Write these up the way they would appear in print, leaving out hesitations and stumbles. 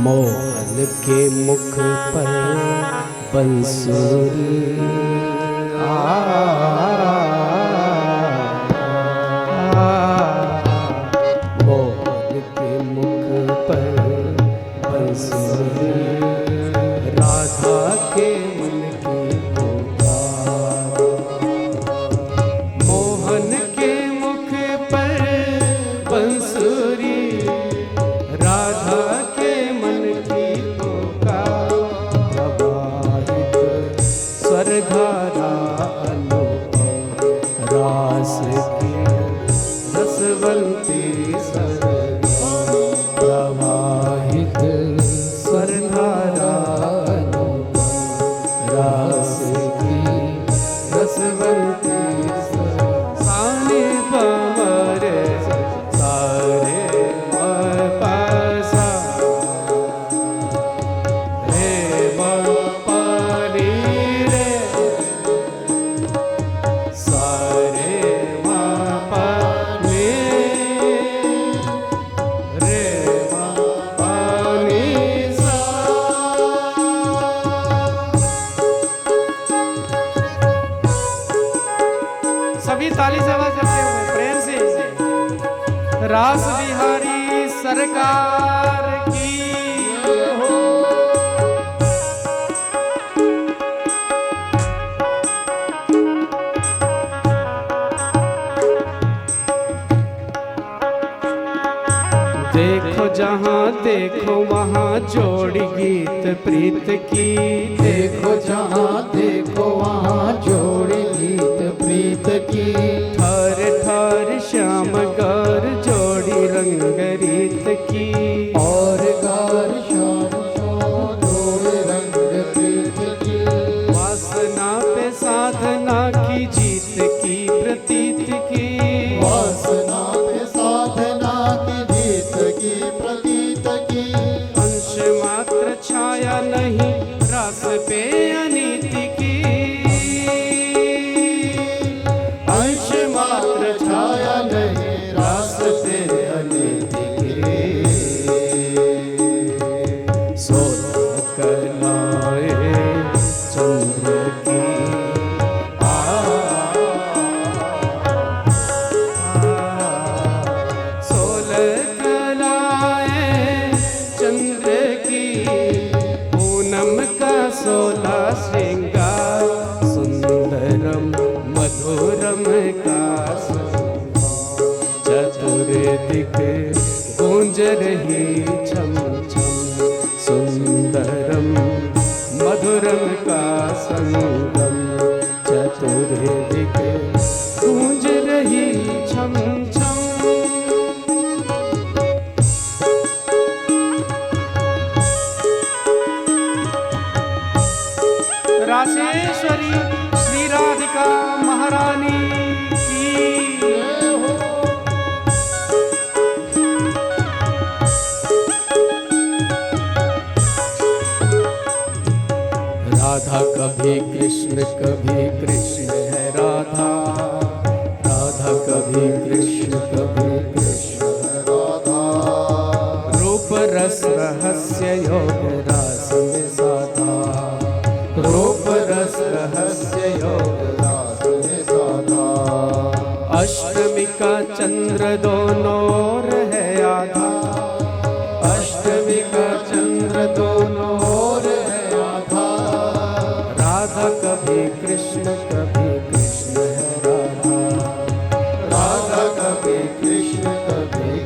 मोहन के मुख पर बंसुरी मोहन के मुख पर बंसुरी राधा के मन की पुकार। मोहन के मुख पर बंसुरी राधा के मन की पुकार। प्रवाहित स्वर्गधारा अनुपम रास की रसवंती सरगा। प्रवाहित स्वर्गधारा अनुपम रास की रसवंती सरगा। साने पमरे सारे सभी ताली से आवाज करते हुए प्रेम से रास बिहारी सरकार की हो। देखो जहाँ देखो वहाँ जोड़ी गीत प्रीत की। देखो जहाँ देखो वहाँ जोड़ी गीत प्रीत की। ठर ठर श्याम गौर जोड़ी रंग रीत की। और गार श्याम जोड़ी रंग प्रीत की। वासना पे साधना की जीत की प्रतीत की। वासना पे साधना की जीत की प्रतीत की। अंश मात्र छाया नहीं रास पे अनीति की। अंश मात्र छाया नहीं रास पे अनीति की। सोलह कलाएं चंद्र की। सोलह कलाएं चंद्र की। पूनम का 16 श्रृंगार। सुंदरम मधुरम का चतुर्दिक गूंज रही छम छम। सुंदरम मधुरम का संगम चतुर्दिक गूंज रही छम छम। रासेश्वरी श्री राधिका महारानी की। राधा कभी कृष्ण है राधा। राधा कभी कृष्ण है राधा। रूप रस रहस्य योग रास में साधा। रूप रस रहस्य योग रास में साधा। अष्टमी का चंद्र दोनों ओर है आधा। अष्टमी का चंद्र दोनों ओर है आधा। राधा कभी कृष्ण है राधा। राधा कभी कृष्ण है राधा।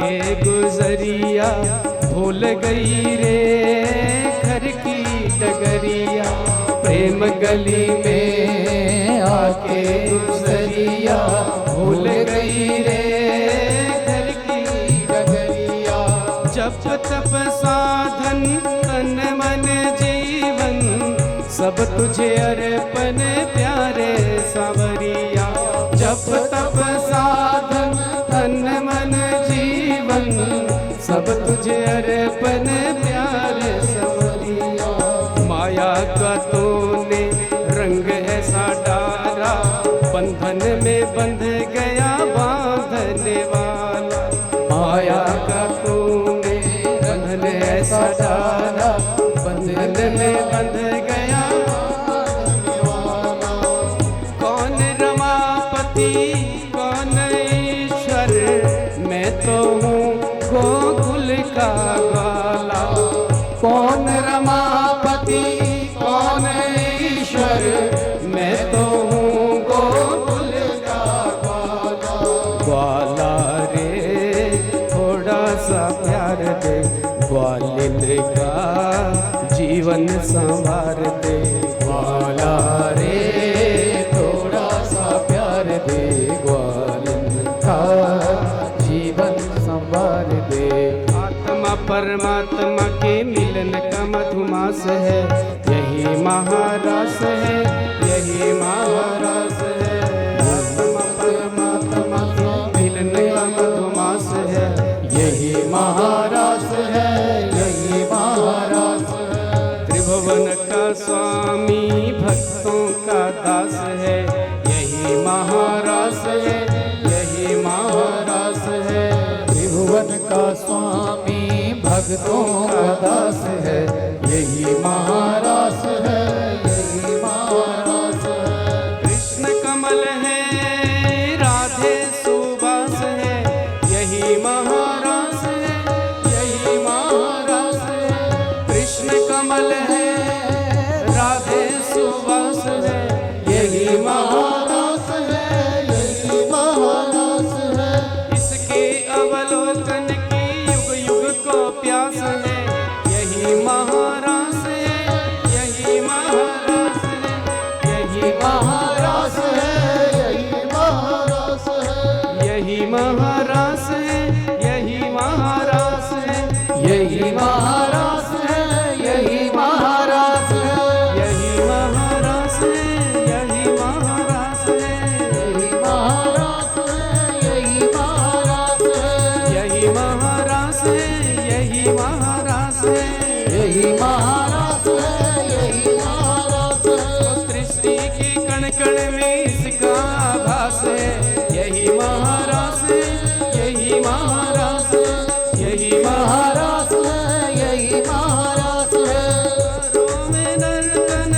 आके गुजरिया भूल गई रे घर की डगरिया। प्रेम गली में आके गुजरिया भूल गई रे घर की डगरिया। जप तप साधन तन मन जीवन सब तुझे अर्पण प्यारे सावरिया। जप तप साधन तन मन जीवन सब तुझे अर्पण प्यारे सावरिया। माया का तूने रंग ऐसा डाला बंधन में बंध गया बांधने वाला। माया का तूने बंधन ऐसा डाला बंधन में बंध गया बांधने वाला। कौन रमापति कौन ईश्वर मैं तो हूँ गोकुल का ग्वाला। कौन रमापति कौन ईश्वर मैं तो हूँ गोकुल का ग्वाला। ग्वाला रे थोड़ा सा प्यार दे ग्वालिन का जीवन संवार दे। ग्वाला रे थोड़ा सा प्यार दे ग्वालिन का जीवन संवार दे। आत्मा परमात्मा के मिलन का मधुमास है यही महारस है यही महारस है। आत्मा परमात्मा के मिलन का मधुमास है यही महारस है यही महारस है। त्रिभुवन का स्वामी भक्तों का दास है यही महारस है यही महारस है। त्रिभुवन का स्वामी भक्तों का दास है यही महारस है यही महारस है। कृष्ण कमल है राधे सुबास है यही महारस है यही महारस है। कृष्ण कमल है राधे सुबास है यही महारस है यही महारस है। इसके अवलोकन की युग युग को प्यास है यही महारस है यही महारस है यही महारस है यही महारस है यही महारस है यही महारस है यही महारस है यही महारस है यही महारस है यही महारस है यही महारस है यही महारस है यही महारस है यही महारस है यही महारस है यही महारस है। सृष्टि की कण कण में इसका आभास है यही महारस है यही महारस है यही महारस है यही महारस है। तारों में नर्तन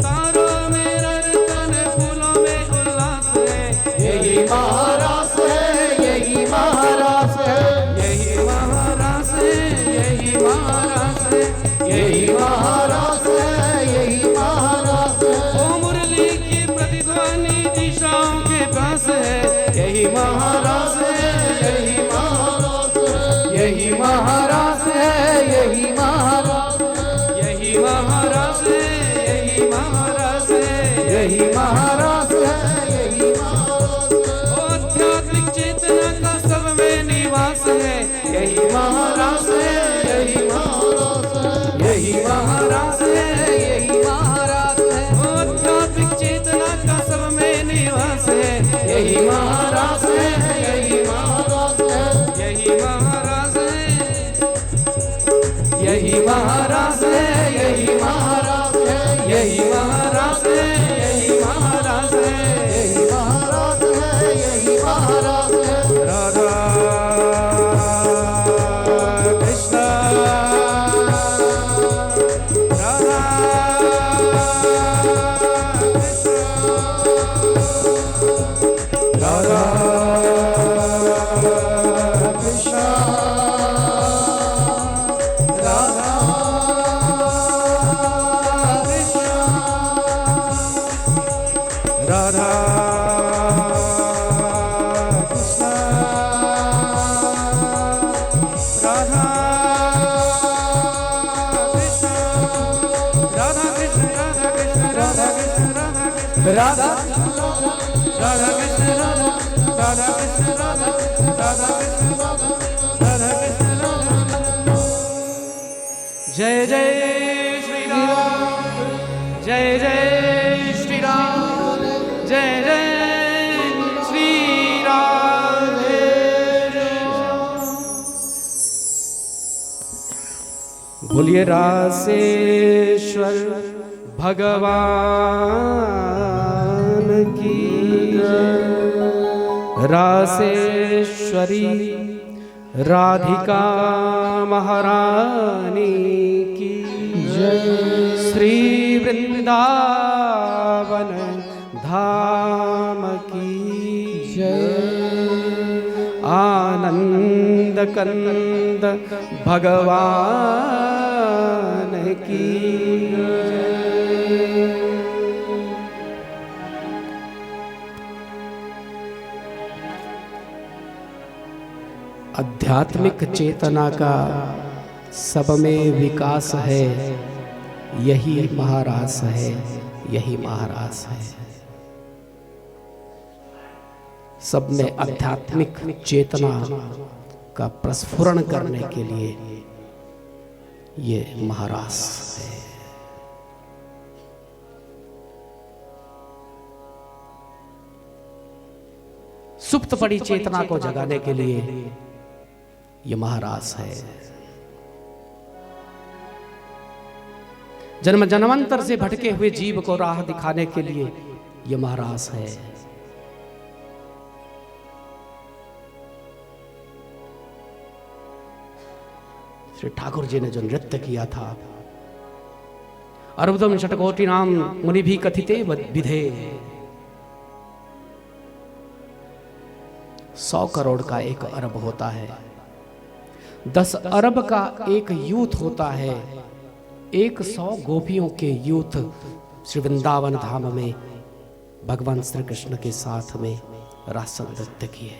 तारों में नर्तन फूलों में उल्लास है यही महारस है यही महारस है यही महारस है यही महारस है यही महारस है यही महारस है। ओ मुरली की प्रतिध्वनि दिशाओं के पास है यही महारस है यही महारस है यही महारस है यही महारस है यही महारस है यही महारस है यही महारस है यही महारस है। ओ आध्यात्मिक चेतना का सब में निवास है यही महारस है यही महारस है यही महारस है यही महारस है ओ आध्यात्मिक चेतना का सब में निवास है यही महारस है यही महारस है यही महारस है यही महारस है यही महारस है यही महारस है यही महारस है यही महारस है यही महारस है। राधा कृष्ण राधा कृष्ण राधा कृष्ण राधा कृष्ण राधा कृष्ण राधा राधा कृष्ण राधा राधा कृष्ण राधा राधा कृष्ण राधा राधा कृष्ण राधा। जय जय श्री राम, जय जय श्री राम, जय जय श्री राधे राम। बोलिए रासेश्वर भगवान की जय। रासेश्वरी राधिका महारानी की जय। श्री वृंदावन धाम की जय। आनंद कंद भगवान की जय। आध्यात्मिक चेतना का सब में विकास है, यही महारास है, यही महारास है। सब में आध्यात्मिक चेतना का प्रस्फुरण करने के लिए ये महारास है। सुप्त पड़ी चेतना को जगाने के लिए ये महारास है। जन्म जन्मांतर से भटके हुए जीव को राह दिखाने के लिए ये महारास है। श्री ठाकुर जी ने जो नृत्य किया था, अर्बुदम षट्कोटि नाम मुनि भी कथिते विधे, 100 करोड़ का 1 अरब होता है, 10 अरब का एक यूथ होता है। 100 गोपियों के यूथ श्री वृंदावन धाम में भगवान श्री कृष्ण के साथ में रास नृत्य किए।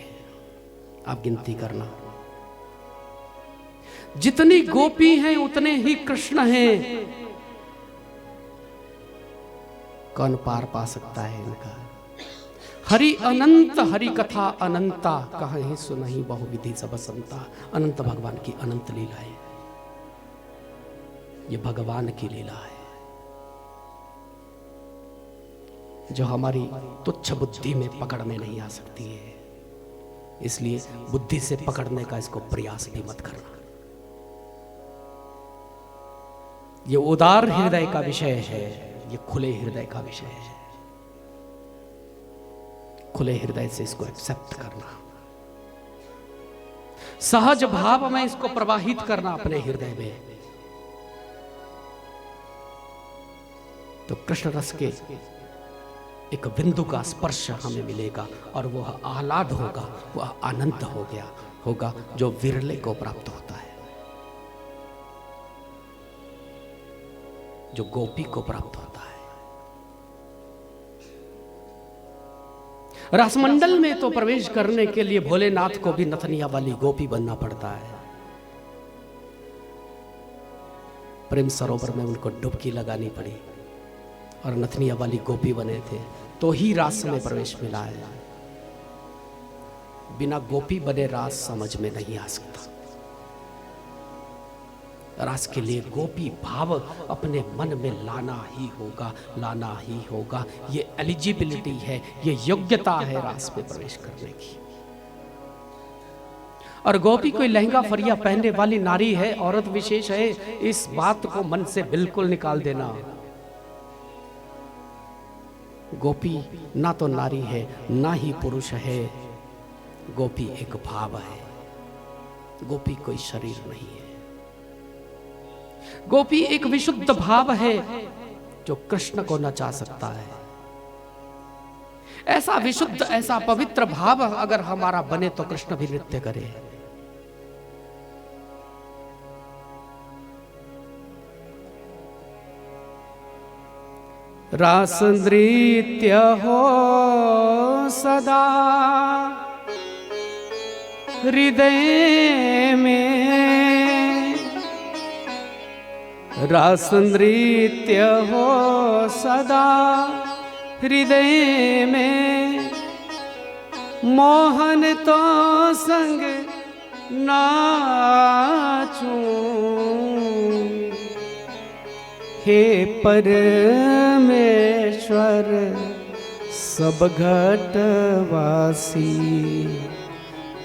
आप गिनती करना, जितनी गोपी हैं उतने ही कृष्ण हैं। कौन पार पा सकता है इनका? हरि अनंत हरि कथा अनंता, कहीं सुनहि बहुविधि सब संता। अनंत भगवान की अनंत लीला है, ये भगवान की लीला है जो हमारी तुच्छ बुद्धि में पकड़ में नहीं आ सकती है। इसलिए बुद्धि से पकड़ने का इसको प्रयास भी मत करना। ये उदार हृदय का विषय है, ये खुले हृदय का विषय है। खुले हृदय से इसको एक्सेप्ट करना, सहज भाव में इसको प्रवाहित करना अपने हृदय में, तो कृष्ण रस के एक बिंदु का स्पर्श हमें मिलेगा और वह आह्लाद होगा, वह आनंद होगा जो विरले को प्राप्त होता है, जो गोपी को प्राप्त होता है। रासमंडल में तो प्रवेश करने के लिए भोलेनाथ को भी नथनिया वाली गोपी बनना पड़ता है। प्रेम सरोवर में उनको डुबकी लगानी पड़ी और नथनिया वाली गोपी बने थे, तो ही रास में प्रवेश मिला है। बिना गोपी बने रास समझ में नहीं आ सकता। रास के लिए गोपी भाव अपने मन में लाना ही होगा। ये एलिजिबिलिटी है, ये योग्यता है रास में प्रवेश करने की। और गोपी कोई लहंगा फरिया पहनने वाली नारी है, औरत विशेष है, इस बात को मन से बिल्कुल निकाल देना। गोपी ना तो नारी है ना ही पुरुष है, गोपी एक भाव है। गोपी कोई शरीर नहीं है। गोपी एक विशुद्ध भाव है जो कृष्ण को नचा सकता है। ऐसा विशुद्ध, ऐसा पवित्र भाव अगर हमारा बने तो कृष्ण भी नृत्य करे। रास नृत्य हो सदा हृदय में, रास नृत्य हो सदा हृदय में मोहन तो संग नाचूं। हे परमेश्वर सब घटवासी,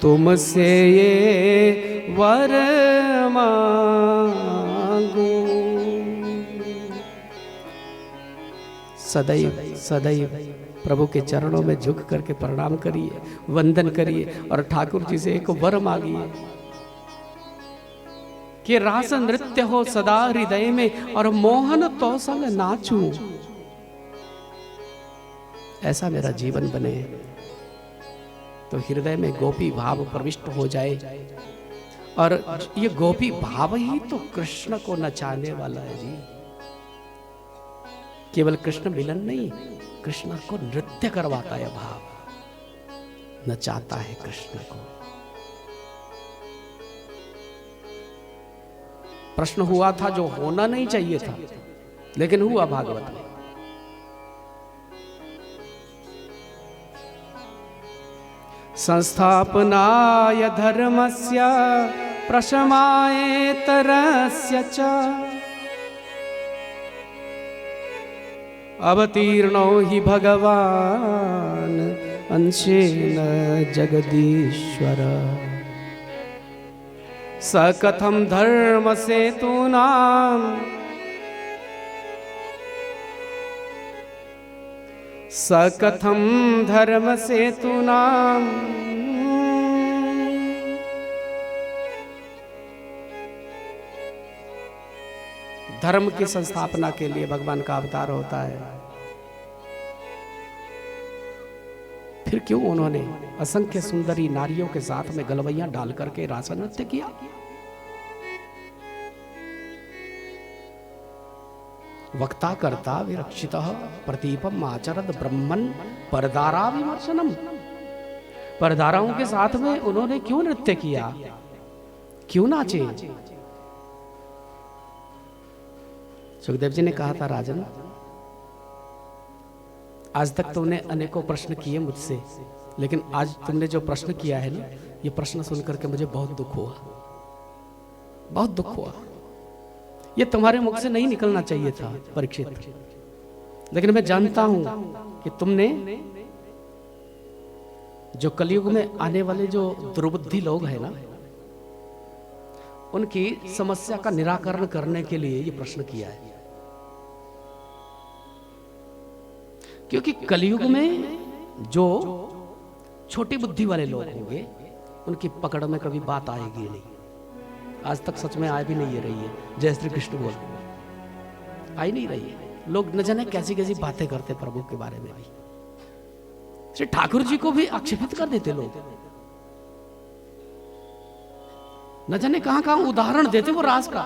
तुमसे ये वर मांगू। सदैव सदैव प्रभु के चरणों में झुक करके प्रणाम करिए, वंदन करिए और ठाकुर जी से एक वर मांगिए कि रास नृत्य हो सदा हृदय में और मोहन तो संग नाचूं। ऐसा मेरा जीवन बने तो हृदय में गोपी भाव प्रविष्ट हो जाए। और ये गोपी भाव ही तो कृष्ण को नचाने वाला है जी। केवल कृष्ण मिलन नहीं, कृष्ण को नृत्य करवाता है भाव, नचाता है कृष्ण को। प्रश्न हुआ था जो होना नहीं चाहिए था, लेकिन हुआ भागवत में। संस्थापनाय धर्मस्य प्रशमाय तरस्य च अवतीर्णो हि भगवान अंशेन जगदीश्वर। स कथम धर्म सेतूनां स कथम धर्म सेतूनां धर्म की संस्थापना के लिए भगवान का अवतार होता है। फिर क्यों उन्होंने असंख्य सुंदरी नारियों के साथ में गलवैया डाल करके रास नृत्य किया? वक्ता कर्ता विरक्षितः प्रतीपम आचरत ब्रह्मन परदारा विमर्शनम। परदाराओं के साथ में उन्होंने क्यों नृत्य किया, क्यों नाचे? सुखदेव जी ने कहा था, राजन आज तक तुमने अनेकों प्रश्न किए मुझसे, लेकिन आज तुमने जो प्रश्न किया है ना, ये प्रश्न सुनकर के मुझे बहुत दुख हुआ, बहुत दुख हुआ। ये तुम्हारे मुख से नहीं निकलना चाहिए था परीक्षित, लेकिन मैं जानता हूं कि तुमने जो कलयुग में आने वाले जो दुर्बुद्धि लोग हैं ना, उनकी समस्या का निराकरण करने के लिए ये प्रश्न किया है। क्योंकि कलयुग में जो छोटी बुद्धि वाले लोग होंगे, उनकी पकड़ में कभी बात आएगी नहीं। आज तक सच में आ भी नहीं रही है। जय श्री कृष्ण बोल आई नहीं रही है। लोग न जाने कैसी कैसी बातें करते प्रभु के बारे में भी। श्री ठाकुर जी को भी आक्षेपित कर देते लोग, न जाने कहां कहां उदाहरण देते वो रास का।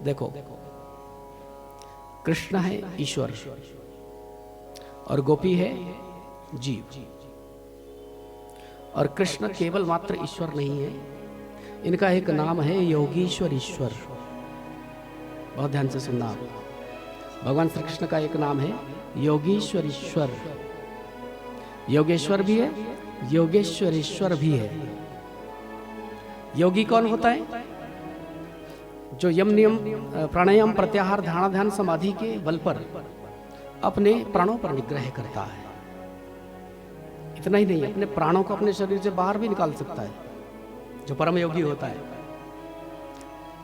देखो, कृष्ण है ईश्वर और गोपी है जीव। और कृष्ण केवल मात्र ईश्वर नहीं है, इनका एक नाम है योगीश्वर ईश्वर। बहुत ध्यान से सुनना आप। भगवान श्री कृष्ण का एक नाम है योगीश्वर ईश्वर। योगेश्वर भी है, योगेश्वर ईश्वर भी है। योगी कौन होता है? जो यम नियम प्राणायाम प्रत्याहार धारणा ध्यान समाधि के बल पर अपने प्राणों पर निग्रह करता है। इतना ही नहीं, अपने प्राणों को अपने शरीर से बाहर भी निकाल सकता है। जो परम योगी होता है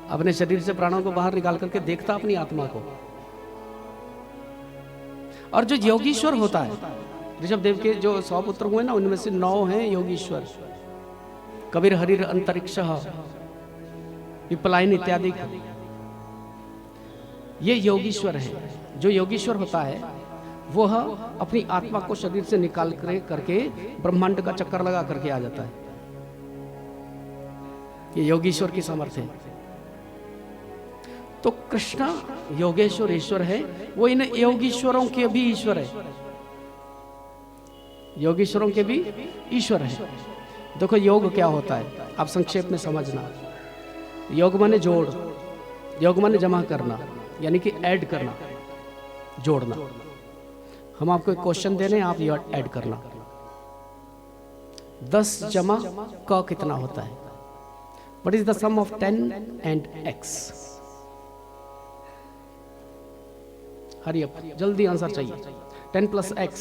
अपने शरीर से प्राणों को बाहर निकाल करके देखता अपनी आत्मा को। और जो योगीश्वर होता है, ऋषभ देव के जो 100 पुत्र हुए ना, उनमें से 9 हैं योगीश्वर। कबीर हरिर अंतरिक्ष विपलायन इत्यादि, ये योगीश्वर है। जो योगीश्वर होता है वह अपनी आत्मा को शरीर से निकाल करके ब्रह्मांड का चक्कर लगा करके आ जाता है। ये योगीश्वर की सामर्थ्य है। तो कृष्ण योगेश्वर ईश्वर है, वो इन योगीश्वरों के भी ईश्वर है। योगीश्वरों के भी ईश्वर है। देखो योग क्या होता है, आप संक्षेप में समझना। योग माने जोड़, योग माने जमा करना, यानी कि ऐड करना, जोड़ना। हम आपको एक क्वेश्चन दे रहे हैं, आप ये ऐड करना। 10 जमा क कितना होता है? What is the sum of 10 and x? Hurry up, जल्दी आंसर चाहिए। 10 प्लस x,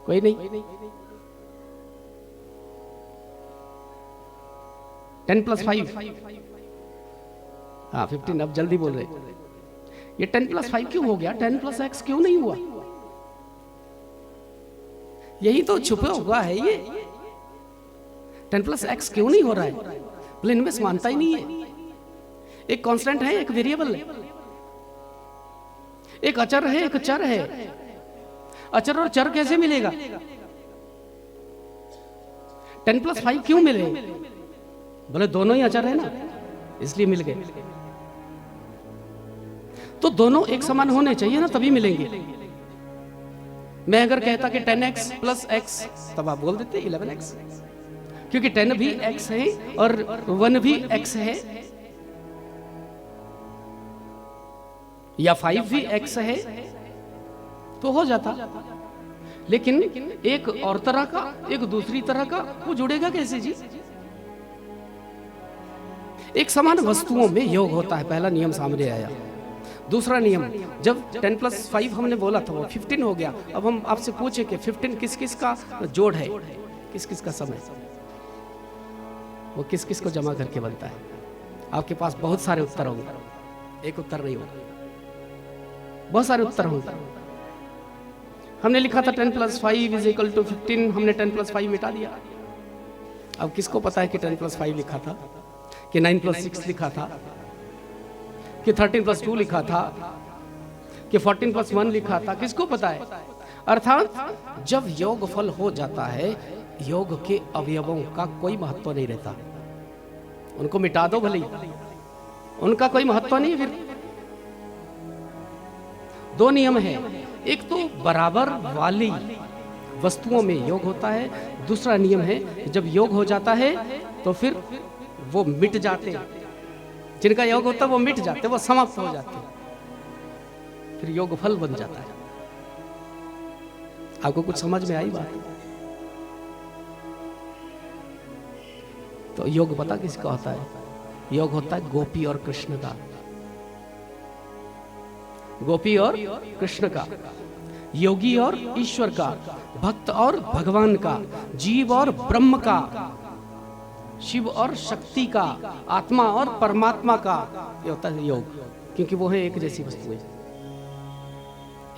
कोई नहीं? 10 प्लस 5, हाँ 15। अब जल्दी बोल रहे। ये 10 प्लस 5 क्यों हो गया? 10 प्लस x क्यों नहीं हुआ? यही तो छुपा हुआ है ये। 10 प्लस x क्यों नहीं हो रहा है? बोले इनमें समानता ही नहीं है। एक कांस्टेंट है, एक वेरिएबल है, एक अचर है, एक चर है। अचर और चर कैसे मिलेगा? 10 प्लस 5 क्यों मिले? बोले दोनों ही अचर है ना, इसलिए मिल गए। तो दोनों एक समान होने चाहिए ना, तभी मिलेंगे। मैं अगर कहता कि 10x प्लस x, तब आप बोल देते 11x, क्योंकि 10 भी x है और 1 भी x है, या 5 भी x है, तो हो जाता। लेकिन एक और तरह का, एक दूसरी तरह का, वो जुड़ेगा कैसे जी? एक समान वस्तुओं में योग होता है, पहला नियम सामने आया। दूसरा नियम, जब 10 प्लस 5 हमने बोला था वो 15 हो गया। अब हम आपसे पूछे कि 15 किस किस का जोड़ है, किस किस का सम है, वो किस किस को जमा करके बनता है? आपके पास बहुत सारे उत्तर होंगे, एक उत्तर नहीं होगा, बहुत सारे उत्तर होंगे। हमने लिखा था 10 प्लस 5 इज इक्वल टू 15, हमने 10 प्लस 5 मिटा दिया। अब किसको पता है कि 10 प्लस 5 लिखा था, कि 9 प्लस 6 लिखा था, कि 13 प्लस 2 लिखा था, कि 14 प्लस 1 लिखा था? किसको पता है? अर्थात जब योगफल हो जाता है, योग के अवयवों का कोई महत्व नहीं रहता। उनको मिटा दो भले, उनका कोई महत्व नहीं। फिर दो नियम है, एक तो बराबर वाली वस्तुओं में योग होता है, दूसरा नियम है जब योग हो जाता है तो फिर वो मिट जाते हैं। जिनका योग होता है वो मिट जाते, वो समाप्त हो जाते, फिर योग फल बन जाता है। आपको कुछ समझ में आई बात? तो योग पता किसका होता है? योग होता है गोपी और कृष्ण का, गोपी और कृष्ण का, योगी और ईश्वर का, भक्त और भगवान का, जीव और ब्रह्म का, शिव और शक्ति का, आत्मा और परमात्मा का। ये होता है योग, क्योंकि वो है एक जैसी वस्तुएं,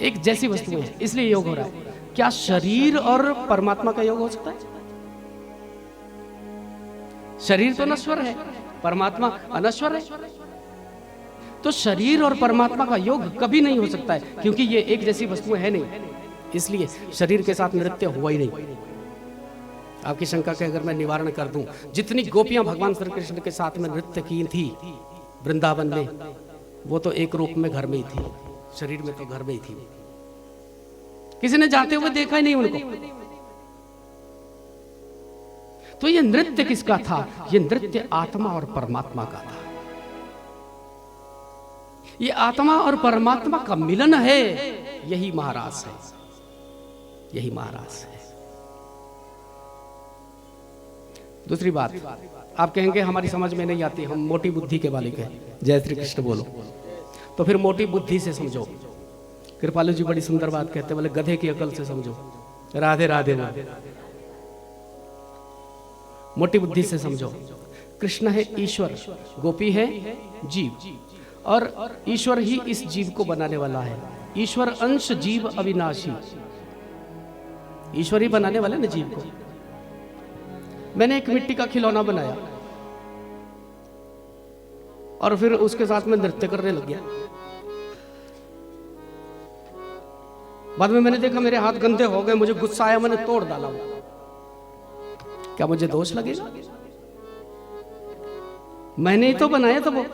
एक जैसी वस्तुएं हैं, इसलिए योग हो रहा है। क्या शरीर और परमात्मा का योग हो सकता है? शरीर तो नश्वर है, परमात्मा अनश्वर है, तो शरीर और परमात्मा का योग कभी नहीं हो सकता है, क्योंकि ये एक जैसी वस्तुएं है नहीं, इसलिए शरीर के साथ नृत्य हुआ ही नहीं। आपकी शंका के अगर मैं निवारण कर दूं, जितनी गोपियां भगवान श्री कृष्ण के साथ में नृत्य की थी वृंदावन में, वो तो एक रूप में घर में ही थी, शरीर में तो घर में ही थी, किसी ने जाते हुए देखा ही नहीं उनको। तो ये नृत्य किसका था? ये नृत्य आत्मा और परमात्मा का था। ये आत्मा और परमात्मा का मिलन है, यही महाराज है, यही महाराज है। दूसरी बात, आप कहेंगे हमारी समझ में नहीं आती, हम मोटी बुद्धि के बालिक हैं, जय श्री कृष्ण बोलो, तो फिर मोटी बुद्धि से समझो। कृपालु जी बड़ी सुंदर बात कहते, बोले गधे की अकल से समझो, राधे राधे राधे। मोटी बुद्धि से समझो। कृष्ण है ईश्वर, गोपी है जीव, और ईश्वर ही इस जीव को बनाने वाला है। ईश्वर अंश जीव अविनाशी, ईश्वर ही बनाने वाले ना जीव को। मैंने एक मिट्टी का खिलौना बनाया और फिर उसके साथ में नृत्य करने लग गया। बाद में मैंने देखा मेरे हाथ गंदे हो गए, मुझे गुस्सा आया, मैंने तोड़ डाला। क्या मुझे दोष लगेगा? मैंने ही तो बनाया था वो,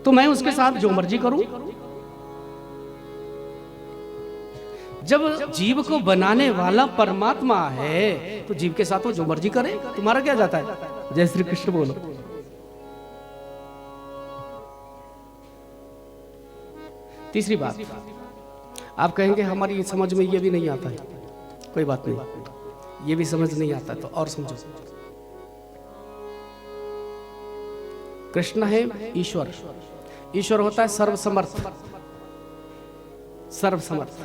तो मैं उसके साथ जो मर्जी करूं। जब जीव को बनाने वाला परमात्मा है तो जीव के साथ वो जो मर्जी करे, तुम्हारा क्या जाता है? जय श्री कृष्ण बोलो। तीसरी बात, आप कहेंगे हमारी समझ में ये भी नहीं आता है। कोई बात नहीं, ये भी समझ नहीं आता तो और समझो। कृष्ण है ईश्वर। ईश्वर होता है सर्वसमर्थ। सर्वसमर्थ।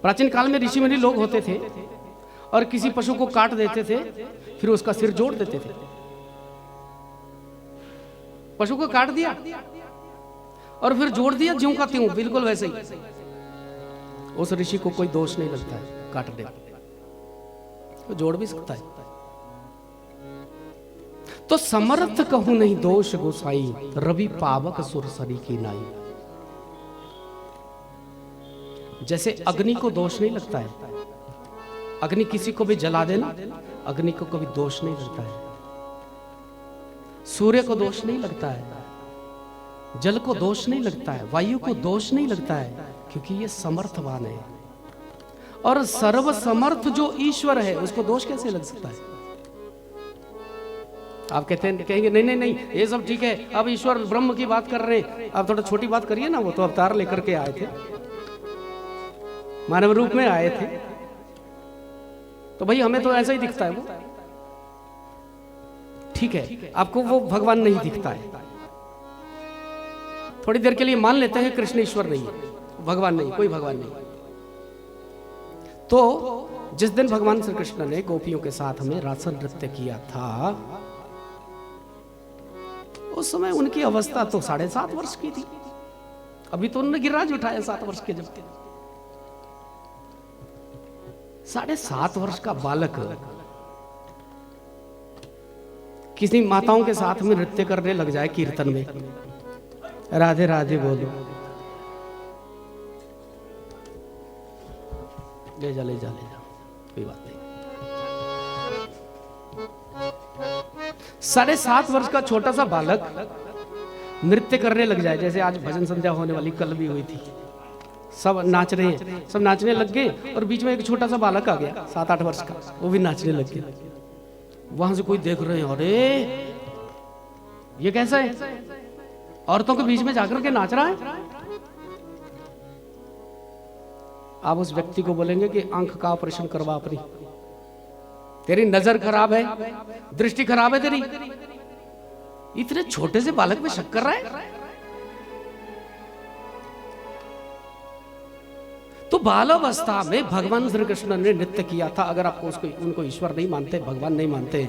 प्राचीन काल में ऋषि मुनि लोग होते थे और किसी पशु को काट देते थे, फिर उसका सिर जोड़ देते थे। पशु को काट दिया और फिर जोड़ दिया ज्यों का त्यों, बिल्कुल वैसे ही। उस ऋषि को कोई दोष नहीं लगता है काट दे, तो जोड़ भी सकता है। तो समर्थ कहूं नहीं दोष गोसाई, रवि पावक सुरसरी की नाई। जैसे अग्नि को दोष नहीं लगता है, अग्नि किसी को भी जला देना, अग्नि को कभी दोष नहीं लगता है। सूर्य को दोष नहीं लगता है, जल को दोष नहीं लगता है, वायु को दोष नहीं लगता है, क्योंकि ये समर्थवान है। और सर्वसमर्थ जो ईश्वर है उसको दोष कैसे लग सकता है? आप कहेंगे नहीं नहीं नहीं, ये सब ठीक है, अब ईश्वर ब्रह्म की बात कर रहे हैं, आप थोड़ा छोटी बात करिए ना। वो तो अवतार लेकर के आए थे, मानव रूप में आए थे, तो भाई हमें तो ऐसा ही दिखता है वो। ठीक है, आपको वो भगवान नहीं दिखता है, थोड़ी देर के लिए मान लेते हैं कृष्ण ईश्वर नहीं है, भगवान नहीं, कोई भगवान नहीं। तो जिस दिन भगवान श्री कृष्ण ने गोपियों के साथ में रासन नृत्य किया था, उस समय उनकी अवस्था तो 7.5 वर्ष की थी। अभी तो उन्होंने गिरिराज उठाया 7 वर्ष के, जब 7.5 वर्ष का बालक किसी माताओं के साथ में नृत्य करने लग जाए कीर्तन में, राधे राधे बोलो, ले जा ले जा ले जा, कोई बात नहीं। 7.5 वर्ष का छोटा सा बालक नृत्य करने लग जाए, जैसे आज भजन संध्या होने वाली, कल भी हुई थी, सब नाच रहे हैं, सब नाचने लग गए और बीच में एक छोटा सा बालक आ गया 7-8 वर्ष का, वो भी नाचने लग गया। वहां से कोई देख रहे हैं, अरे ये कैसा है, औरतों के बीच में जाकर के नाच रहा है। आप उस व्यक्ति को बोलेंगे कि आंख का ऑपरेशन करवा अपनी, तेरी नजर खराब है, दृष्टि खराब है तेरी, इतने छोटे से बालक में शक कर रहा है। तो बालावस्था में भगवान श्री कृष्ण ने नृत्य किया था। अगर आपको उसको उनको ईश्वर नहीं मानते, भगवान नहीं मानते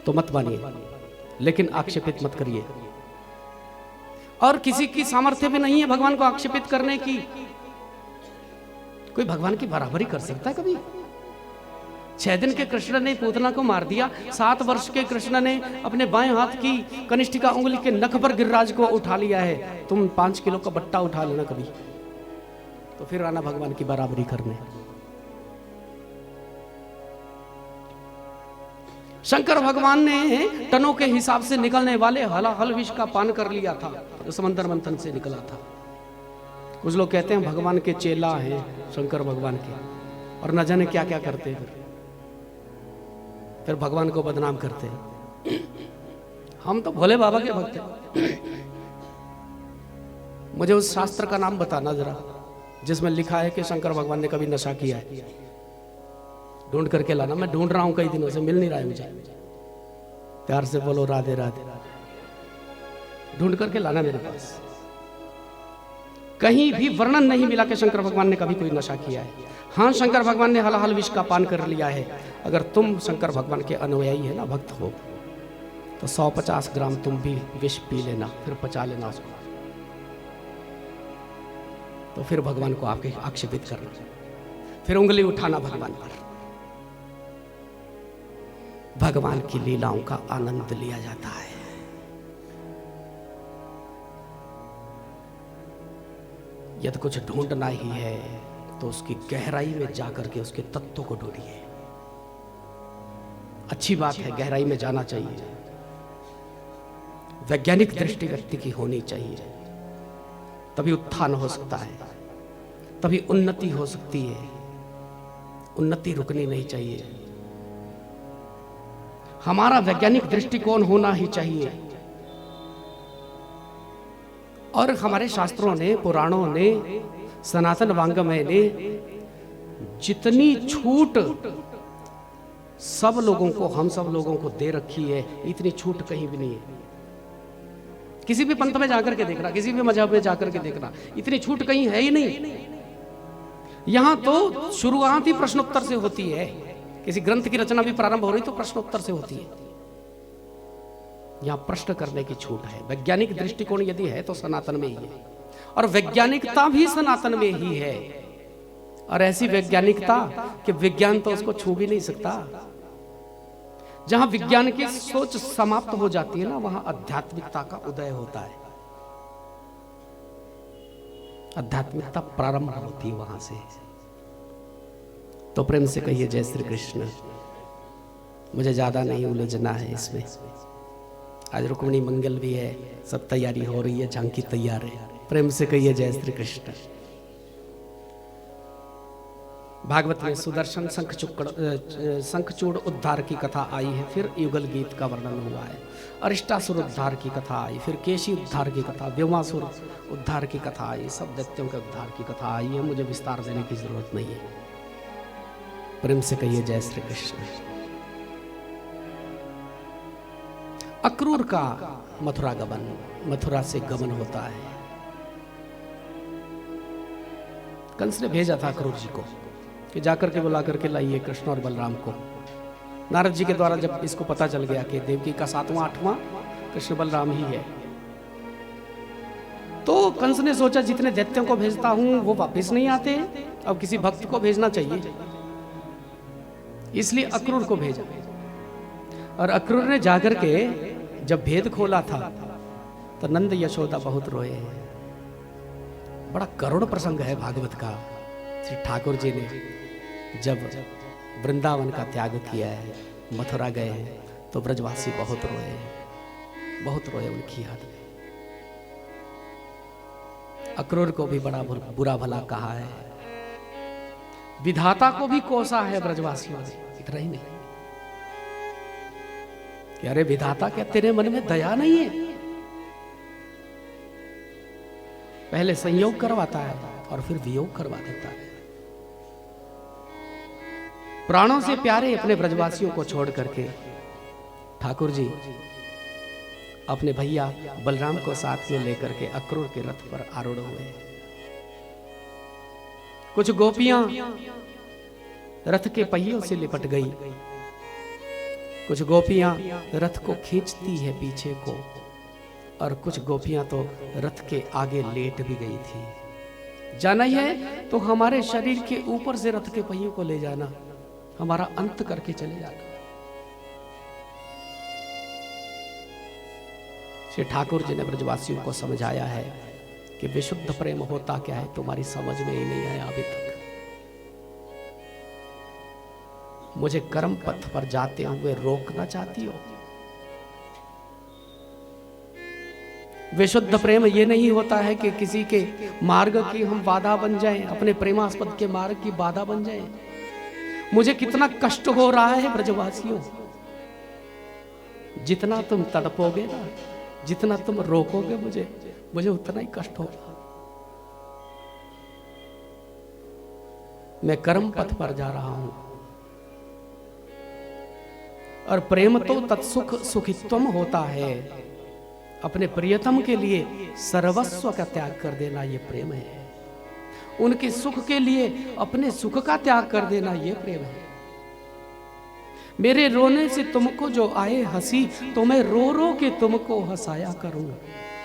तो मत मानिए, लेकिन आक्षेपित मत करिए। और किसी की सामर्थ्य भी नहीं है भगवान को आक्षेपित करने की। कोई भगवान की बराबरी कर सकता है कभी? 6 दिन के कृष्ण ने पूतना को मार दिया, 7 वर्ष के कृष्ण ने अपने बाएं हाथ की कनिष्ठिका उंगली के नख पर गिरिराज को उठा लिया है। तुम 5 किलो का बट्टा उठा लेना कभी, तो फिर आना भगवान की बराबरी करने। शंकर भगवान ने टनों के हिसाब से निकलने वाले हलाहल विष का पान कर लिया था, जो समंदर मंथन से निकला था। कुछ लोग कहते हैं भगवान के चेला हैं शंकर भगवान के, और न जाने क्या क्या करते हैं, फिर भगवान को बदनाम करते हैं। हम तो भोले बाबा के भक्त हैं। मुझे उस शास्त्र का नाम बताना जरा जिसमें लिखा है कि शंकर भगवान ने कभी नशा किया है। ढूंढ करके लाना, मैं ढूंढ रहा हूं कई दिनों से, मिल नहीं रहा है मुझे। प्यार से बोलो राधे राधे। ढूंढ करके लाना मेरे पास। कहीं भी वर्णन नहीं मिला कि शंकर भगवान ने कभी कोई नशा किया है। हाँ, शंकर भगवान ने हलाहल विष का पान कर लिया है। अगर तुम शंकर भगवान के अनुयायी है ना, भक्त हो, तो 150 ग्राम तुम भी विष पी लेना, फिर पचा लेना उसको, तो फिर भगवान को आपके आक्षेपित करना, फिर उंगली उठाना भगवान पर। भगवान की लीलाओं का आनंद लिया जाता है। यदि कुछ ढूंढना ही है तो उसकी गहराई में जाकर के उसके तत्व को ढूंढिए। अच्छी बात है, गहराई में जाना चाहिए, वैज्ञानिक दृष्टि व्यक्ति की होनी चाहिए, तभी उत्थान हो सकता है, तभी उन्नति हो सकती है। उन्नति रुकनी नहीं चाहिए। हमारा वैज्ञानिक दृष्टिकोण होना ही चाहिए। और हमारे शास्त्रों ने, पुराणों ने, सनातन वांग्मय ने जितनी छूट सब लोगों को, हम सब लोगों को दे रखी है, इतनी छूट कहीं भी नहीं है। किसी भी पंथ में जाकर के देखना, किसी भी मजहब में जाकर के देखना, इतनी छूट कहीं है ही नहीं। यहां तो शुरुआत ही प्रश्नोत्तर से होती है। किसी ग्रंथ की रचना भी प्रारंभ हो रही तो प्रश्नोत्तर से होती है। यहां प्रश्न करने की छूट है। वैज्ञानिक दृष्टिकोण यदि है तो सनातन में ही है, और वैज्ञानिकता भी सनातन में ही है। और ऐसी वैज्ञानिकता कि विज्ञान तो उसको छू भी नहीं सकता। जहां विज्ञान की सोच समाप्त हो जाती है ना, वहां आध्यात्मिकता का उदय होता है। आध्यात्मिकता प्रारंभ होती है वहां से। तो प्रेम से कहिए जय श्री कृष्ण। मुझे ज्यादा नहीं उलझना है इसमें। आज रुक्मिणी मंगल भी है, सब तैयारी हो रही है, झांकी तैयार है। प्रेम से कहिए जय श्री कृष्ण। भागवत में सुदर्शन शंखचूड़ उद्धार की कथा आई है, फिर युगल गीत का वर्णन हुआ है। अरिष्टासुर उद्धार की कथा आई, फिर केशी उद्धार की कथा, व्योमासुर उद्धार की कथा आई, सब दैत्यों के उद्धार की कथा आई है। मुझे विस्तार देने की जरूरत नहीं है। प्रेम से कहिए जय श्री कृष्ण। अक्रूर का मथुरा गमन, मथुरा से गमन होता है। कंस ने भेजा था अक्रूर जी को कि जाकर के बुला करके लाइए कृष्ण और बलराम को। नारद जी के द्वारा जब इसको पता चल गया कि देवकी का 7वां 8वां कृष्ण बलराम ही है, तो कंस ने सोचा जितने दैत्यों को भेजता हूं वो वापस नहीं आते, अब किसी भक्त को भेजना चाहिए। इसलिए अक्रूर को भेजा। और अक्रूर ने जाकर के जब भेद खोला था तो नंद यशोदा बहुत रोए। बड़ा करुण प्रसंग है भागवत का। श्री ठाकुर जी ने जब वृंदावन का त्याग किया है, मथुरा गए हैं, तो ब्रजवासी बहुत रोए, बहुत रोए उनकी याद में। अक्रूर को भी बड़ा बुरा भला कहा है, विधाता को भी कोसा है ब्रजवासियों ने। इतना ही नहीं कि अरे विधाता, क्या तेरे मन में दया नहीं है? पहले संयोग करवाता है और फिर वियोग करवा देता है। प्राणों से प्यारे अपने ब्रजवासियों को छोड़ करके ठाकुर जी अपने भैया बलराम को साथ में लेकर के अक्रूर के रथ पर आरूढ़ हुए। कुछ गोपियां रथ के पहियों से लिपट गई, कुछ गोपियां रथ को खींचती है पीछे को, और कुछ गोपियां तो रथ के आगे लेट भी गई थी। जाना ही है तो हमारे शरीर के ऊपर से रथ के पहियों को ले जाना, हमारा अंत करके चले जाना। श्री ठाकुर जी ने ब्रजवासियों को समझाया है कि विशुद्ध प्रेम होता क्या है, तुम्हारी समझ में ही नहीं आया अभी तक। मुझे कर्म पथ पर जाते हुए रोकना चाहती हो? विशुद्ध प्रेम ये नहीं होता है कि किसी के मार्ग की हम बाधा बन जाएं, अपने प्रेमास्पद के मार्ग की बाधा बन जाएं। मुझे कितना कष्ट हो रहा है ब्रजवासियों, जितना तुम तड़पोगे ना, जितना तुम रोकोगे मुझे उतना ही कष्ट होगा। मैं कर्म पथ पर जा रहा हूं, और प्रेम तो तत्सुख सुखित्वम होता है। अपने प्रियतम के लिए सर्वस्व का त्याग कर देना ये प्रेम है। उनके सुख के लिए अपने सुख का त्याग कर देना ये प्रेम है। मेरे रोने से तुमको जो आए हंसी, तो मैं रो रो के तुमको हंसाया करूं,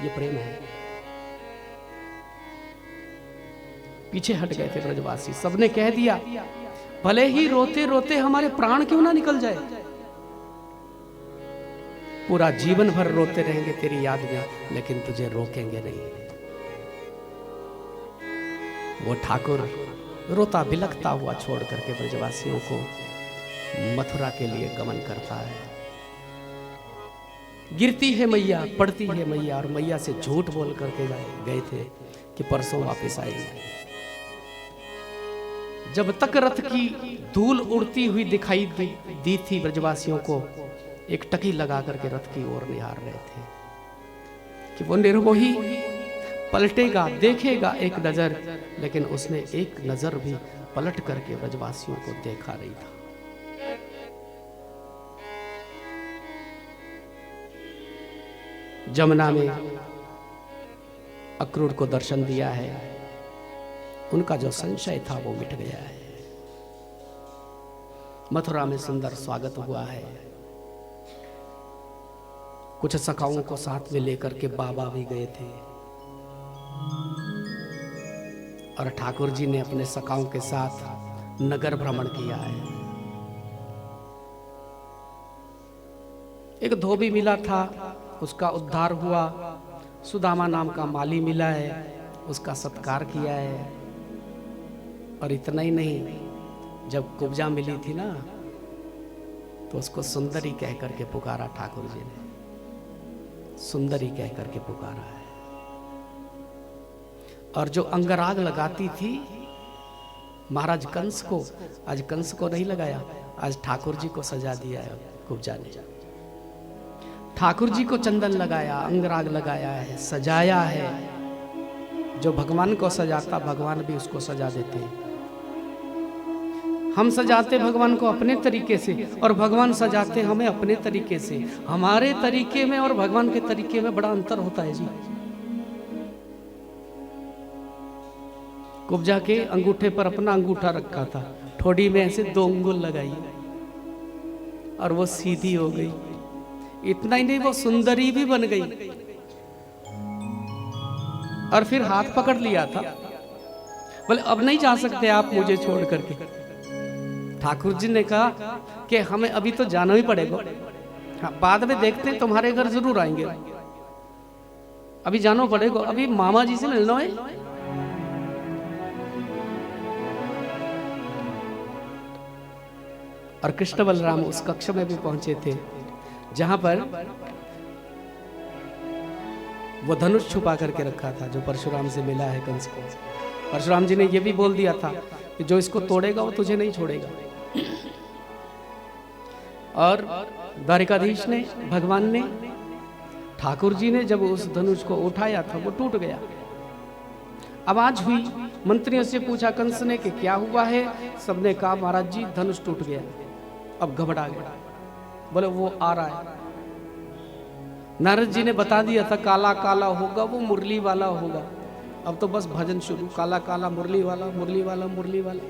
ये प्रेम है। पीछे हट गए थे ब्रजवासी, सबने कह दिया भले ही रोते रोते हमारे प्राण क्यों ना निकल जाए, पूरा जीवन भर रोते रहेंगे तेरी याद में, लेकिन तुझे रोकेंगे नहीं। वो ठाकुर रोता बिलखता हुआ छोड़ करके ब्रजवासियों को मथुरा के लिए गमन करता है। गिरती है मैया, पड़ती है मैया, और मैया से झूठ बोल करके गए थे कि परसों वापस आएंगे। जब तक रथ की धूल उड़ती हुई दिखाई दी थी ब्रजवासियों को, एक टकी लगा करके रथ की ओर निहार रहे थे कि वो निर्मोही पलटेगा, देखेगा एक नजर, लेकिन उसने एक नजर भी पलट करके ब्रजवासियों को देखा नहीं था। जमुना में अक्रूर को दर्शन दिया है, उनका जो संशय था वो मिट गया है। मथुरा में सुंदर स्वागत हुआ है। कुछ सखाओं को साथ में लेकर के बाबा भी गए थे और ठाकुर जी ने अपने सखाओं के साथ नगर भ्रमण किया है। एक धोबी मिला था, उसका उद्धार हुआ। सुदामा नाम का माली मिला है, उसका सत्कार किया है। और इतना ही नहीं, जब कुब्जा मिली थी ना, तो उसको सुंदरी कह करके पुकारा ठाकुर जी ने, सुंदरी कह करके पुकारा है। और जो अंगराग लगाती थी महाराज कंस को, आज कंस को नहीं लगाया, आज ठाकुर जी को सजा दिया है कुब्जा ने। ठाकुर जी को चंदन लगाया, अंगराग लगाया है, सजाया है। जो भगवान को सजाता, भगवान भी उसको सजा देते हैं। हम सजाते भगवान को अपने तरीके से और भगवान सजाते हमें अपने तरीके से। हमारे तरीके में और भगवान के तरीके में बड़ा अंतर होता है जी। कुब्जा के अंगूठे पर अपना अंगूठा रखा था, ठोड़ी में ऐसे 2 अंगुल लगाई और वो सीधी हो गई। इतना ही नहीं, वो सुंदरी भी बन गई। और फिर हाथ पकड़ लिया था, बोले अब नहीं जा सकते आप मुझे छोड़ करके। ठाकुर जी ने कहा कि हमें अभी तो जाना ही पड़ेगा, हाँ, बाद में देखते हैं, तुम्हारे घर जरूर आएंगे, अभी जाना पड़ेगा, अभी मामा जी से मिलना है। और कृष्ण बलराम उस कक्ष में भी पहुंचे थे जहां पर वो धनुष छुपा करके रखा था जो परशुराम से मिला है कंस को। परशुराम जी ने यह भी बोल दिया था कि जो इसको तोड़ेगा वो तुझे नहीं छोड़ेगा। और द्वारिकाधीश ने, भगवान ने, ठाकुर जी ने जब उस धनुष को उठाया था वो टूट गया। आवाज हुई, मंत्रियों से पूछा कंस ने कि क्या हुआ है। सबने कहा महाराज जी धनुष टूट गया। अब घबरा गया, बोले वो आ रहा है। नारद जी ने बता दिया था काला काला होगा, वो मुरली वाला होगा। अब तो बस भजन शुरू, काला काला मुरली वाला, मुरली वाला, मुरली वाला।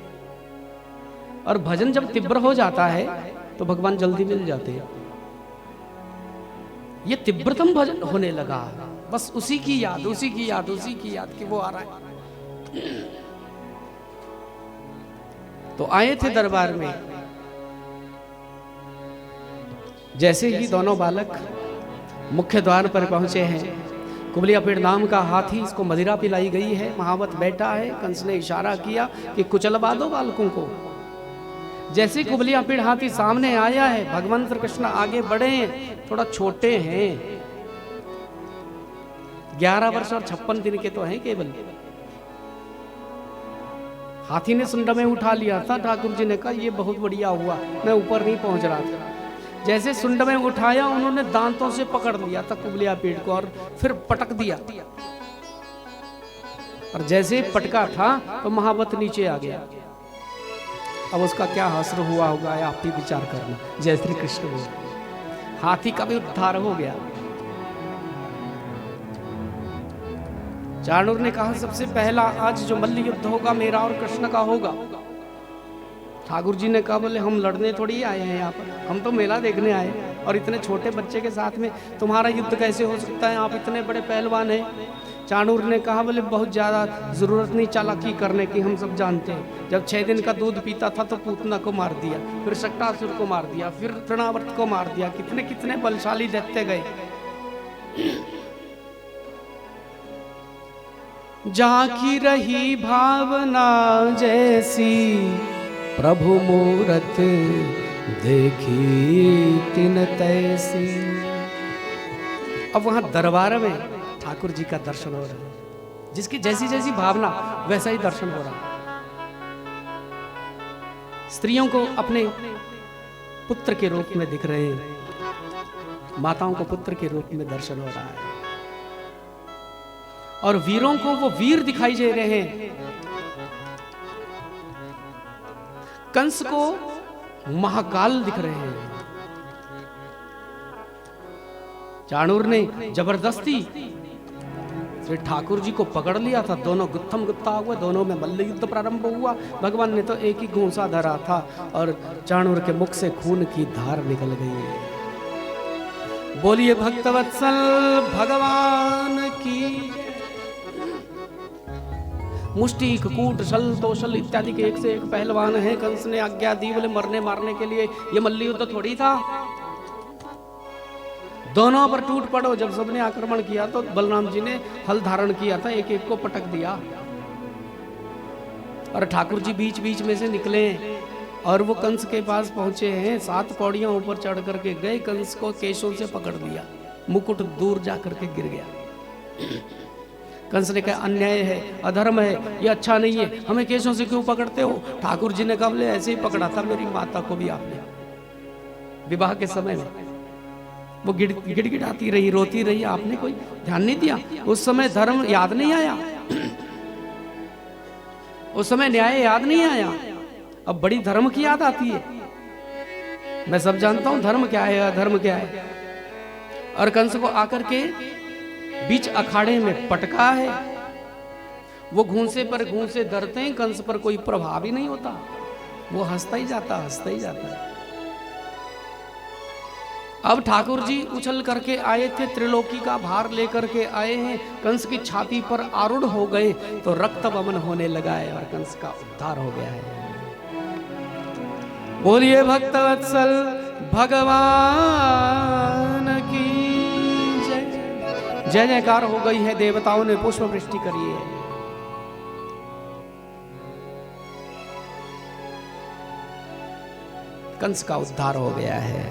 और भजन जब तीव्र हो जाता है तो भगवान जल्दी मिल जाते हैं। ये तीव्रतम भजन होने लगा, बस उसी की याद, उसी की याद, उसी की याद कि वो आ रहा है। तो आए थे दरबार में। जैसे ही दोनों बालक मुख्य द्वार पर पहुंचे हैं, कुबलिया पेड़ नाम का हाथी, इसको मदिरा पिलाई गई है, महावत बैठा है। कंस ने इशारा किया कि कुचलवा दो बालकों को। जैसे कुबलिया पेड़ हाथी सामने आया है, भगवान श्री कृष्ण आगे बढ़े हैं, थोड़ा छोटे हैं, 11 वर्ष और 56 दिन के तो हैं केवल। हाथी ने सुंड में उठा लिया था। ठाकुर जी ने कहा ये बहुत बढ़िया हुआ, मैं ऊपर नहीं पहुंच रहा था। जैसे सुंड में उठाया, उन्होंने दांतों से पकड़ लिया था कुबलिया पेड़ को और फिर पटक दिया। और जैसे पटका था तो महावत नीचे आ गया। अब उसका क्या हश्र हुआ होगा, आप ही विचार करना। जय श्री कृष्ण बोल। हाथी का भी उद्धार हो गया। चाणूर ने कहा सबसे पहला आज जो मल्ल युद्ध होगा मेरा और कृष्ण का होगा। ठाकुर जी ने कहा बोले हम लड़ने थोड़ी आए हैं यहाँ पर, हम तो मेला देखने आए, और इतने छोटे बच्चे के साथ में तुम्हारा युद्ध कैसे हो सकता है, आप इतने बड़े पहलवान हैं। चाणूर ने कहा बोले बहुत ज़्यादा ज़रूरत नहीं चालाकी करने की, हम सब जानते हैं। जब 6 दिन का दूध पीता था तो पूतना को मार दिया, फिर शक्टासुर को मार दिया, फिर तृणावर्त को मार दिया, कितने कितने बलशाली दैत्य गए। जाकी रही भावना जैसी, प्रभु मूरत देखी तिन तैसी। अब वहां दरबार में ठाकुर जी का दर्शन हो रहा है। जिसकी जैसी जैसी भावना वैसा ही दर्शन हो रहा है। स्त्रियों को अपने पुत्र के रूप में दिख रहे हैं, माताओं को पुत्र के रूप में दर्शन हो रहा है, और वीरों को वो वीर दिखाई दे रहे हैं। कंस को महाकाल दिख रहे हैं। चाणूर ने जबरदस्ती श्री ठाकुर जी को पकड़ लिया था, दोनों गुत्थम गुत्था हुए, दोनों में मल्ल युद्ध प्रारंभ हुआ। भगवान ने तो एक ही घूंसा धरा था और चाणूर के मुख से खून की धार निकल गई। बोलिए भक्तवत्सल भगवान की। मुष्टि कूट शल तोशल इत्यादि के एक से एक पहलवान हैं। कंस ने आज्ञा दी, बोले मरने मारने के लिए, ये मल्ल युद्ध थोड़ी था। दोनों पर टूट पड़ो। जब सबने आक्रमण किया तो बलराम जी ने हल धारण किया था, एक एक को पटक दिया, और ठाकुर जी बीच बीच में से निकले और वो कंस के पास पहुंचे हैं। 7 पौड़ियां ऊपर चढ़ करके गए, कंस को केशों से पकड़ लिया, मुकुट दूर जा करके गिर गया। कंस ने कहा अन्याय है, अधर्म है, ये अच्छा नहीं है, हमें केशों से क्यों पकड़ते हो? ठाकुर जी ने कहा बोले ऐसे ही पकड़ा था मेरी माता को भी आपने। विवाह के समय में वो गिड़गिड़ाती रही, रोती रही, आपने कोई ध्यान नहीं दिया। उस समय धर्म याद नहीं आया, उस समय न्याय याद नहीं आया। अब बड़ी धर्म की याद आती है। मैं सब जानता हूं धर्म क्या है, अधर्म क्या है। और कंस को आकर के बीच अखाड़े में पटका है। वो घूंसे पर घूंसे धरते हैं, कंस पर कोई प्रभाव ही नहीं होता, वो हंसता ही जाता, हंसता ही जाता है। अब ठाकुर जी उछल करके आए थे, त्रिलोकी का भार लेकर के आए हैं, कंस की छाती पर आरूढ़ हो गए तो रक्त वमन होने लगा है और कंस का उद्धार हो गया है। बोलिए भक्तवत्सल भगवान की जय। जय जयकार हो गई है, देवताओं ने पुष्प वृष्टि करी है। कंस का उद्धार हो गया है।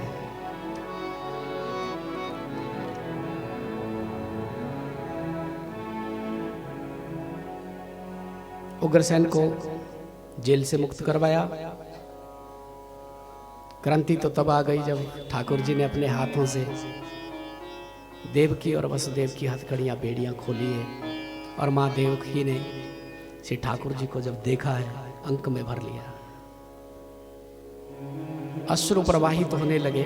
उग्रसेन को जेल से मुक्त करवाया। क्रांति तो तब आ गई जब ठाकुर जी ने अपने हाथों से देवकी और वसुदेव की हथकड़ियां बेड़ियां खोली है, और मां देवकी ने श्री ठाकुर जी को जब देखा है अंक में भर लिया। अश्रु प्रवाहित होने लगे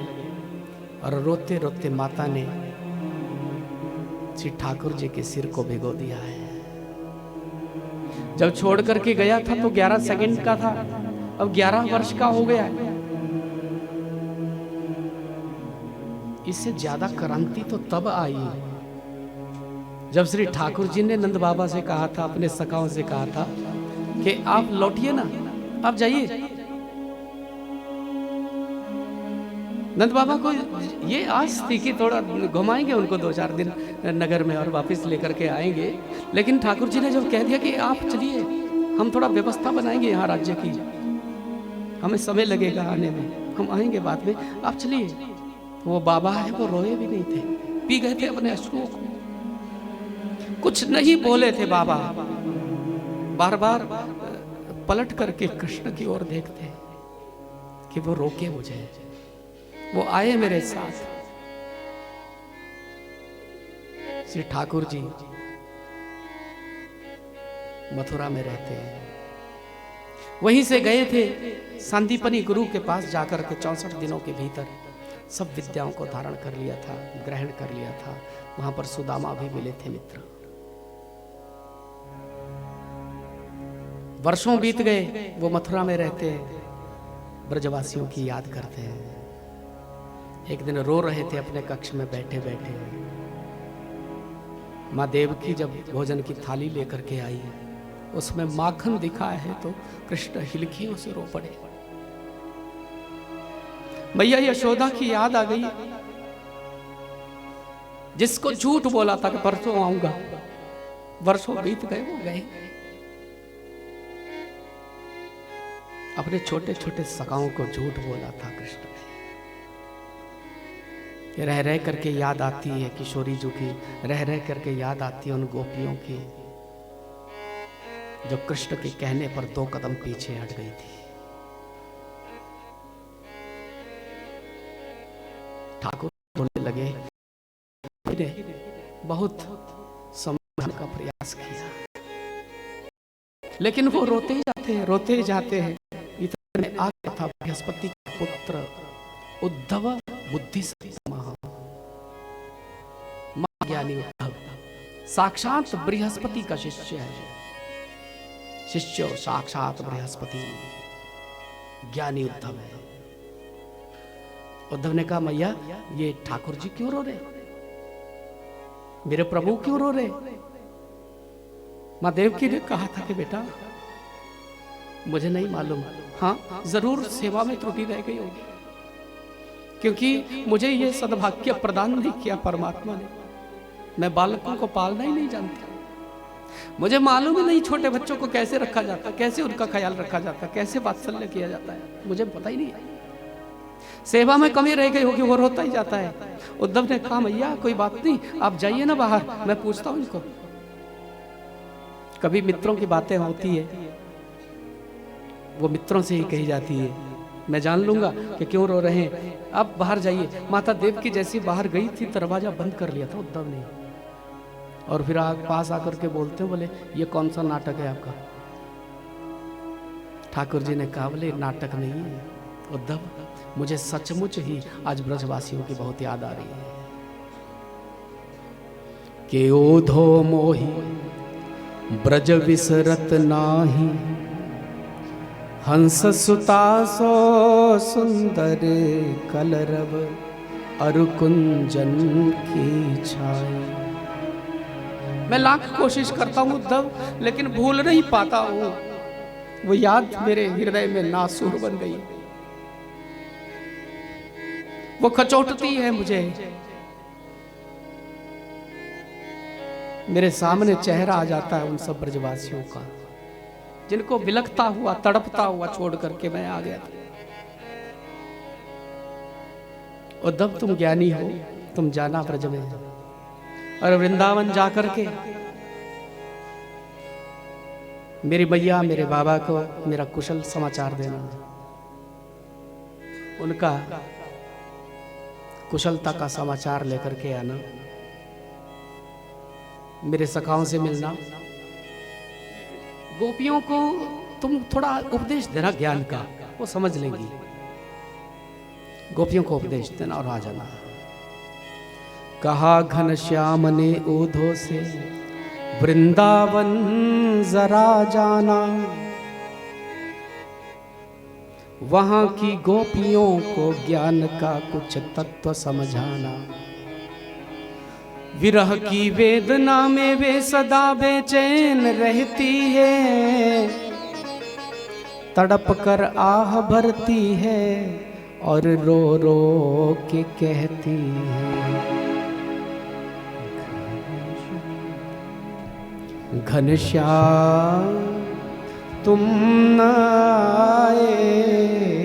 और रोते रोते माता ने श्री ठाकुर जी के सिर को भिगो दिया है। जब छोड़ करके गया था तो 11 सेकंड का था, अब 11 वर्ष का हो गया है। इससे ज्यादा क्रांति तो तब आई जब श्री ठाकुर जी ने नंद बाबा से कहा था, अपने सखाओं से कहा था कि आप लौटिए ना, आप जाइए। नंद बाबा को ये आस थी कि थोड़ा घुमाएंगे उनको 2-4 दिन नगर में और वापस लेकर के आएंगे, लेकिन ठाकुर जी ने जब कह दिया कि आप चलिए, हम थोड़ा व्यवस्था बनाएंगे यहाँ राज्य की, हमें समय लगेगा आने में, हम आएंगे बाद में, आप चलिए। वो बाबा है वो रोए भी नहीं थे, पी गए थे अपने अश्रुओं को, कुछ नहीं बोले थे बाबा। बार बार पलट करके कृष्ण की ओर देखते कि वो रोके मुझे, वो आए मेरे साथ। श्री ठाकुर जी मथुरा में रहते हैं, वहीं से गए थे संदीपनी गुरु के पास जाकर के 64 दिनों के भीतर सब विद्याओं को धारण कर लिया था, ग्रहण कर लिया था। वहां पर सुदामा भी मिले थे मित्र। वर्षों बीत गए, वो मथुरा में रहते हैं, ब्रजवासियों की याद करते हैं। एक दिन रो रहे थे अपने कक्ष में बैठे बैठे। माँ देवकी जब भोजन की थाली लेकर के आई, उसमें माखन दिखा है तो कृष्ण हिलकियों से रो पड़े। मैया यशोदा की याद आ गई, जिसको झूठ बोला था कि परसों आऊंगा, वर्षों बीत गए, वो गए। अपने छोटे छोटे सखाओं को झूठ बोला था कृष्ण ने। रह रह करके याद आती है किशोरी जी की, रह रह करके याद आती है उन गोपियों की जो कृष्ण के कहने पर 2 कदम पीछे हट गई थी। ठाकुर बोलने लगे, मैंने बहुत समझाने का प्रयास किया, लेकिन वो रोते ही जाते हैं। इतने में आ गया था बृहस्पति का पुत्र उद्धव, बुद्धि महाज्ञानी उद्धव, साक्षात बृहस्पति का शिष्य है। शिष्य साक्षात बृहस्पति, ज्ञानी उद्धव है। उद्धव ने कहा, मैया ये ठाकुर जी क्यों रो रहे, मेरे प्रभु क्यों रो रहे? मां देवकी ने कहा था कि बेटा मुझे नहीं मालूम, हाँ जरूर सेवा में त्रुटि रह गई होगी, क्योंकि मुझे ये सद्भाग्य प्रदान नहीं किया परमात्मा ने। मैं बालकों को पालना ही नहीं जानती, मुझे मालूम ही नहीं छोटे बच्चों को कैसे रखा जाता, कैसे उनका ख्याल रखा जाता, कैसे वात्सल्य किया जाता है, मुझे पता ही नहीं है। सेवा में कमी रह गई होगी, वो रोता ही जाता है। उद्धव ने कहा, मैया कोई बात नहीं, आप जाइए ना बाहर, मैं पूछता हूं इनको। कभी मित्रों की बातें होती है, वो मित्रों से ही कही जाती है, मैं जान लूंगा कि क्यों रो रहे हैं, आप बाहर जाइए। माता देवकी जैसी बाहर गई थी, दरवाजा बंद कर लिया था उद्धव ने, और फिर पास आकर के बोलते, बोले ये कौन सा नाटक है आपका? ठाकुर जी ने कहा, बोले नाटक नहीं है उद्धव, मुझे सचमुच ही आज ब्रजवासियों की बहुत याद आ रही है। के ओधो मोही ब्रज विसरत नाही, हंस सुता सो सुंदर कलरव, अरु कुंजन की छाई। मैं लाख कोशिश करता हूं उद्धव, लेकिन भूल नहीं पाता हूं, वो याद मेरे हृदय में नासूर बन गई, वो खचोटती है मुझे। मेरे सामने चेहरा आ जाता है उन सब ब्रजवासियों का, जिनको बिलखता हुआ तड़पता हुआ छोड़ करके मैं आ गया था। उद्धव तुम ज्ञानी हो, तुम जाना ब्रज में, और वृंदावन जाकर के मेरी मैया मेरे बाबा को मेरा कुशल समाचार देना, उनका कुशलता का समाचार लेकर के आना, मेरे सखाओं से मिलना। गोपियों को तुम थोड़ा उपदेश देना ज्ञान का, वो समझ लेंगी। गोपियों को उपदेश देना और आ जाना। कहा घनश्याम ने ओधो से, वृंदावन जरा जाना, वहां की गोपियों को ज्ञान का कुछ तत्व समझाना। विरह की वेदना में वे सदा बेचैन रहती है, तड़प कर आह भरती है और रो रो के कहती है, घनश्याम तुम न आए